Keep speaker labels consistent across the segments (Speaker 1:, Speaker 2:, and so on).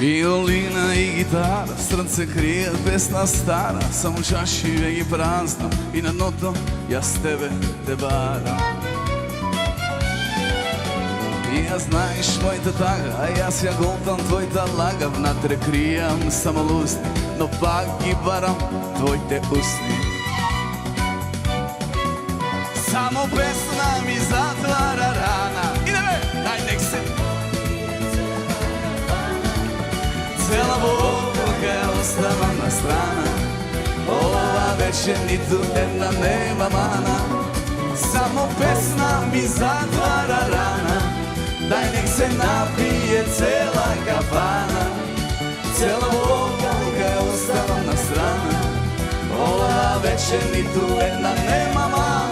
Speaker 1: Виолина и гитара, срце кријат песна стара, само чаши веќе празна и на дното јас тебе те барам. И ја знаеш мојата тага, а јас ја голтам твојата лага, внатре кријам само лусни, но пак ги барам твоите усни. Само песна ми затвара рана. Идеме, дај нек се. Цела болка оставам на страна, ова вече ниту една нема мана. Само песна ми затвара рана, дај нек се напие цела кафана. Цела болка оставам на страна, ова вече ниту една нема мана.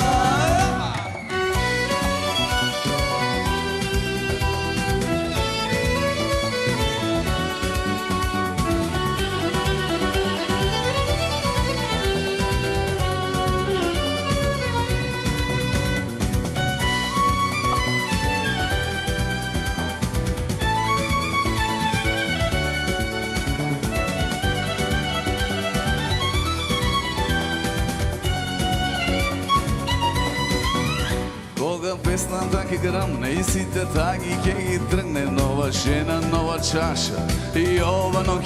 Speaker 1: Песната ке грамне и сите таги ке ги тргне, нова жена, нова чаша и ова ноќ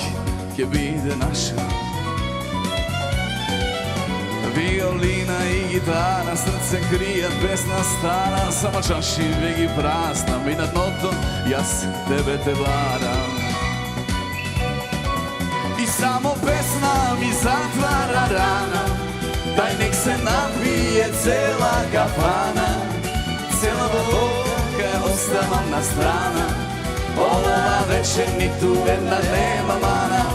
Speaker 1: ке биде наша. Виолина и гитара, срце кријат песна стара, само чаши веќе празна и на дното јас тебе те барам. И само песна ми затвара рана, дај нек се напие цела кафана. Цела болка оставам на страна, ова вече ниту една нема мана.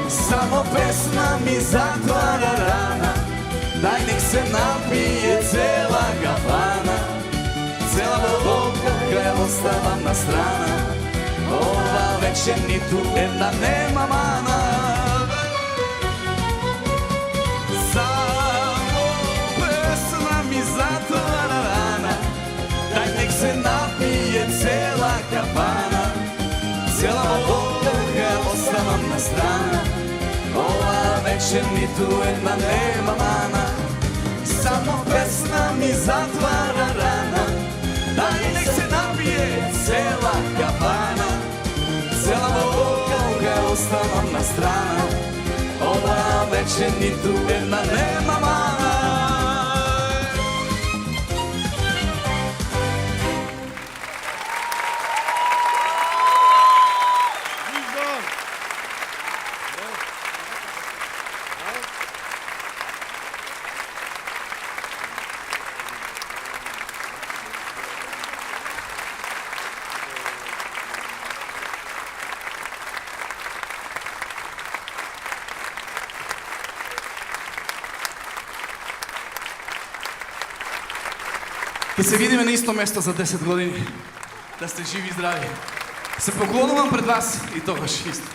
Speaker 1: Само песна ми затвара рана, дај нек се напие цела кафана. Цела болка оставам на страна, ова вече ниту една нема мана. Само песна ми затвара рана, дај нек се напие цела кафана. Цела болка оставам на страна, ова вече ниту една нема мана. Само песна ми затвара рана, дај нек се напие цела кафана. Цела болка оставам на страна, ова вече ниту една нема мана. Ке се видиме на исто место за 10 години. Да сте живи и здрави. Се поклонувам пред вас и тогаш исто.